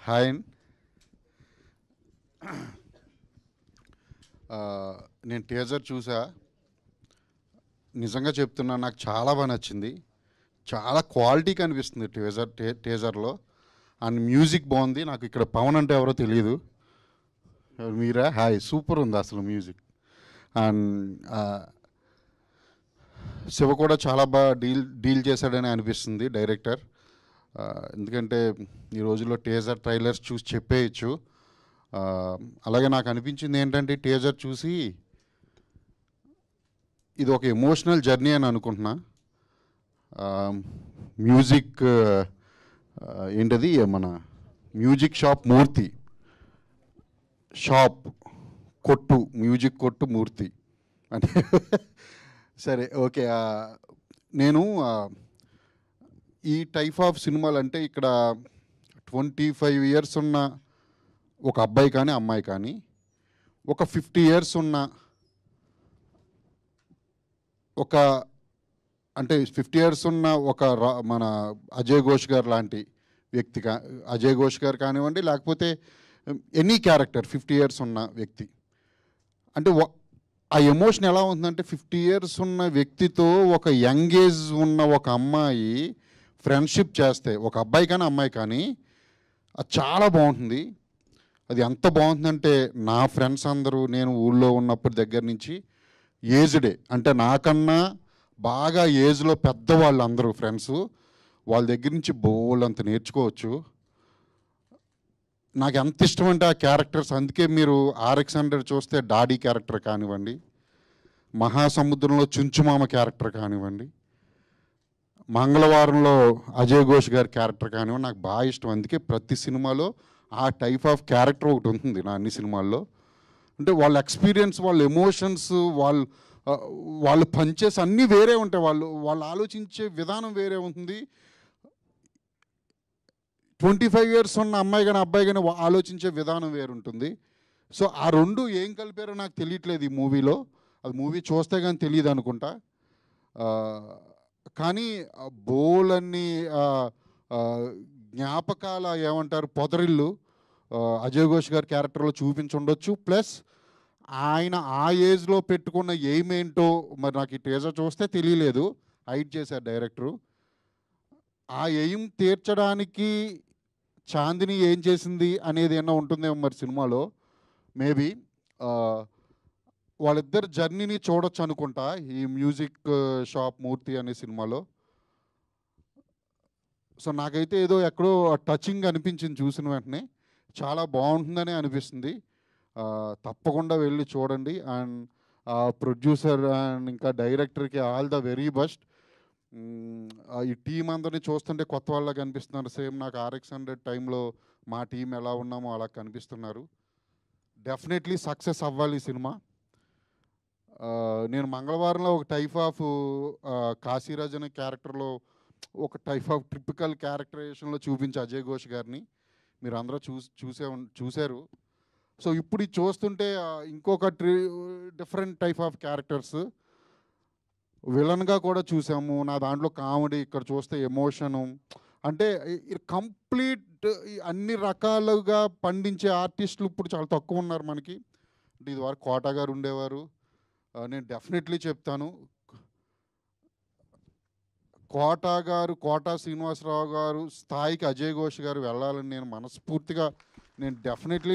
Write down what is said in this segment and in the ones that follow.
Hi and నేను teaser చూసా. నిజంగా చెప్తున్నా, నాకు చాలా బాగా నచ్చింది. చాలా క్వాలిటీ కనిపిస్తుంది టీజర్లో. అండ్ మ్యూజిక్ బాగుంది. నాకు ఇక్కడ పవన్ అంటే ఎవరో తెలియదు. మీరా? హాయ్, సూపర్ ఉంది అసలు మ్యూజిక్. అండ్ శివ కూడా చాలా బాగా డీల్ చేశాడని అనిపిస్తుంది డైరెక్టర్. ఎందుకంటే ఈ రోజుల్లో టీజర్ ట్రైలర్స్ చూసి చెప్పేయచ్చు. అలాగే నాకు అనిపించింది ఏంటంటే టీజర్ చూసి ఇది ఒక ఎమోషనల్ జర్నీ అని అనుకుంటున్నా. మ్యూజిక్ ఏంటది, మన మ్యూజిక్ షాప్ మూర్తి షాప్ కొట్టు, మ్యూజిక్ కొట్టు మూర్తి అంటే సరే, ఓకే. నేను ఈ టైప్ ఆఫ్ సినిమాలు అంటే ఇక్కడ 25 years ఉన్న ఒక అబ్బాయి కానీ అమ్మాయి కానీ, ఒక 50 years ఉన్న ఒక, అంటే 50 years ఉన్న ఒక మన అజయ్ ఘోష్ గారు లాంటి వ్యక్తి, అజయ్ ఘోష్ గారు కానివ్వండి, లేకపోతే ఎనీ క్యారెక్టర్ 50 years ఉన్న వ్యక్తి, అంటే ఆ ఎమోషన్ ఎలా ఉంటుందంటే 50 years ఉన్న వ్యక్తితో ఒక యంగ్ ఏజ్ ఉన్న ఒక అమ్మాయి ఫ్రెండ్షిప్ చేస్తే, ఒక అబ్బాయి కానీ అమ్మాయి కానీ, అది చాలా బాగుంటుంది. అది ఎంత బాగుంటుందంటే, నా ఫ్రెండ్స్ అందరూ నేను ఊళ్ళో ఉన్నప్పటి దగ్గర నుంచి ఏజ్డే, అంటే నాకన్నా బాగా ఏజ్లో పెద్దవాళ్ళు అందరూ ఫ్రెండ్స్, వాళ్ళ దగ్గర నుంచి బోల్డ్ అంత నేర్చుకోవచ్చు. నాకు ఎంత ఇష్టం అంటే ఆ క్యారెక్టర్స్. అందుకే మీరు RX-100 చూస్తే డాడీ క్యారెక్టర్ కానివ్వండి, మహాసముద్రంలో చుంచుమామ క్యారెక్టర్ కానివ్వండి, మంగళవారంలో అజయ్ ఘోష్ గారి క్యారెక్టర్ కానివ్వండి, నాకు బాగా ఇష్టం. అందుకే ప్రతి సినిమాలో ఆ టైప్ ఆఫ్ క్యారెక్టర్ ఒకటి ఉంటుంది నా అన్ని సినిమాల్లో. అంటే వాళ్ళ ఎక్స్పీరియన్స్, వాళ్ళ ఎమోషన్స్, వాళ్ళు పంచేసి అన్నీ వేరే ఉంటాయి. వాళ్ళు ఆలోచించే విధానం వేరే ఉంటుంది. 25 years ఉన్న అమ్మాయి కానీ అబ్బాయి కానీ ఆలోచించే విధానం వేరుంటుంది. సో ఆ రెండు ఏం కలిపారో నాకు తెలియట్లేదు ఈ మూవీలో. అది మూవీ చూస్తే కానీ తెలియదు అనుకుంటా. కానీ బోలన్ని జ్ఞాపకాల ఏమంటారు పొదరిల్లు అజయ్ ఘోష్ గారి క్యారెక్టర్లో చూపించుండొచ్చు. ప్లస్ ఆయన ఆ ఏజ్లో పెట్టుకున్న ఎయిమ్ ఏంటో మరి నాకు ఈ టీజర్ చూస్తే తెలియలేదు. హైడ్ చేశారు డైరెక్టరు. ఆ ఎయిమ్ తీర్చడానికి చాందిని ఏం చేసింది అనేది ఏమన్నా ఉంటుందేమో మరి సినిమాలో. మేబీ వాళ్ళిద్దరు జర్నీని చూడొచ్చు అనుకుంటా ఈ మ్యూజిక్ షాప్ మూర్తి అనే సినిమాలో. సో నాకైతే ఏదో ఎక్కడో టచింగ్ అనిపించింది చూసిన వెంటనే. చాలా బాగుంటుందని అనిపిస్తుంది. తప్పకుండా వెళ్ళి చూడండి. అండ్ ప్రొడ్యూసర్ అండ్ ఇంకా డైరెక్టర్కి ఆల్ ద వెరీ బెస్ట్. ఈ టీం అందరినీ చూస్తుంటే కొత్త వాళ్ళగా కనిపిస్తున్నారు. సేమ్ నాకు RX-100 టైంలో మా టీం ఎలా ఉన్నామో అలా కనిపిస్తున్నారు. డెఫినెట్లీ సక్సెస్ అవ్వాలి ఈ సినిమా. నేను మంగళవారంలో ఒక టైప్ ఆఫ్ కాశీరాజ్ అనే క్యారెక్టర్లో ఒక టైప్ ఆఫ్ ట్రిపికల్ క్యారెక్టరైజేషన్లో చూపించే అజయ్ ఘోష్ గారిని మీరు అందరూ చూశారు. సో ఇప్పుడు ఇది చూస్తుంటే ఇంకొక డిఫరెంట్ టైప్ ఆఫ్ క్యారెక్టర్స్, విలన్గా కూడా చూసాము. నా దాంట్లో కామెడీ, ఇక్కడ చూస్తే ఎమోషను. అంటే కంప్లీట్ అన్ని రకాలుగా పండించే ఆర్టిస్టులు ఇప్పుడు చాలా తక్కువ ఉన్నారు మనకి. అంటే ఇదివరకు కోట గారు ఉండేవారు. నేను డెఫినెట్లీ చెప్తాను, కోట శ్రీనివాసరావు గారు స్థాయికి అజయ్ ఘోష్ గారు వెళ్ళాలని నేను మనస్ఫూర్తిగా, డెఫినెట్లీ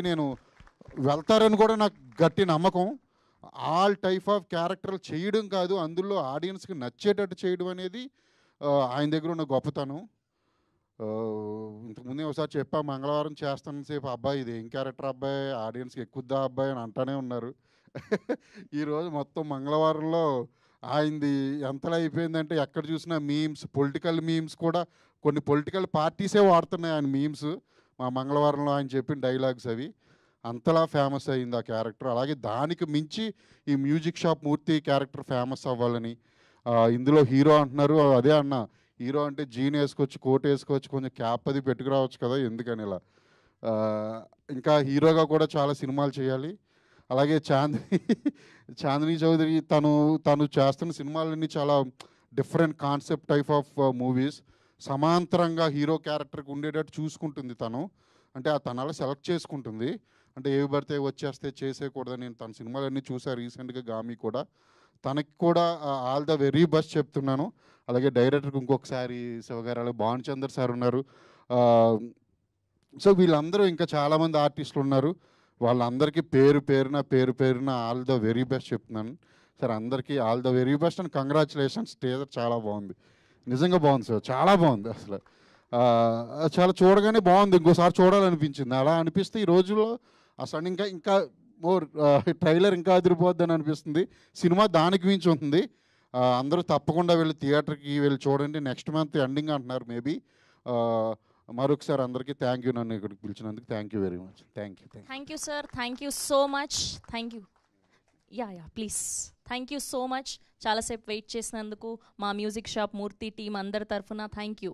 వెళ్తారని కూడా నాకు గట్టి నమ్మకం. ఆల్ టైప్ ఆఫ్ క్యారెక్టర్లు చేయడం కాదు, అందులో ఆడియన్స్కి నచ్చేటట్టు చేయడం అనేది ఆయన దగ్గర ఉన్న గొప్పతనం. ఇంతకుముందే ఒకసారి చెప్పా, మంగళవారం చేస్తానసేపు అబ్బాయి ఇది ఏం క్యారెక్టర్ అబ్బాయి, ఆడియన్స్కి ఎక్కుద్దా అబ్బాయి అని అంటానే ఉన్నారు. ఈరోజు మొత్తం మంగళవారంలో ఆయనది ఎంతలా అయిపోయిందంటే ఎక్కడ చూసినా మీమ్స్, పొలిటికల్ మీమ్స్ కూడా, కొన్ని పొలిటికల్ పార్టీసే వాడుతున్నాయి ఆయన మీమ్స్. మా మంగళవారంలో ఆయన చెప్పిన డైలాగ్స్ అవి అంతలా ఫేమస్ అయింది ఆ క్యారెక్టర్. అలాగే దానికి మించి ఈ మ్యూజిక్ షాప్ మూర్తి క్యారెక్టర్ ఫేమస్ అవ్వాలని. ఇందులో హీరో అంటున్నారు, అదే అన్న, హీరో అంటే జీన్ వేసుకోవచ్చు, కోట్ వేసుకోవచ్చు, కొంచెం క్యాప్ అది పెట్టుకురావచ్చు కదా, ఎందుకని ఇలా. ఇంకా హీరోగా కూడా చాలా సినిమాలు చేయాలి. అలాగే చాందిని చౌదరి తను చేస్తున్న సినిమాలన్నీ చాలా different concept type of movies. సమాంతరంగా హీరో క్యారెక్టర్కి ఉండేటట్టు చూసుకుంటుంది తను. అంటే తను అలా సెలెక్ట్ చేసుకుంటుంది. అంటే ఏవి పడితే వచ్చేస్తే చేసేయకూడదని. నేను తన సినిమాలన్నీ చూసా రీసెంట్గా, గామి కూడా. తనకి కూడా ఆల్ ద వెరీ బెస్ట్ చెప్తున్నాను. అలాగే డైరెక్టర్కి ఇంకొకసారి శివగారు, అలాగే భానుచందర్ సార్ ఉన్నారు. సో వీళ్ళందరూ ఇంకా చాలామంది ఆర్టిస్టులు ఉన్నారు. వాళ్ళందరికీ పేరు పేరున ఆల్ ద వెరీ బెస్ట్ చెప్తున్నాను సార్. అందరికీ all the very best and congratulations. Teaser చాలా బాగుంది, నిజంగా బాగుంది సార్, చాలా బాగుంది అసలు. చాలా చూడగానే బాగుంది, ఇంకోసారి చూడాలనిపించింది. అలా అనిపిస్తే ఈ రోజుల్లో అసలు ఇంకా ఇంకా మోర్ ట్రైలర్ ఇంకా అదిరిపోద్ది అని అనిపిస్తుంది. సినిమా దానికి మించి ఉంటుంది. అందరూ తప్పకుండా వెళ్ళి థియేటర్కి వెళ్ళి చూడండి. నెక్స్ట్ మంత్ ఎండింగ్ అంటున్నారు మేబీ. మరొకసారి అందరికీ థ్యాంక్ యూ, నన్ను ఇక్కడికి పిలిచినందుకు thank you very much. Thank you sir, thank you so much. Thank you. Yeah please. Thank you so much. చాలాసేపు వెయిట్ చేసినందుకు మా మ్యూజిక్ షాప్ మూర్తి టీం అందరి తరఫున థ్యాంక్ యూ.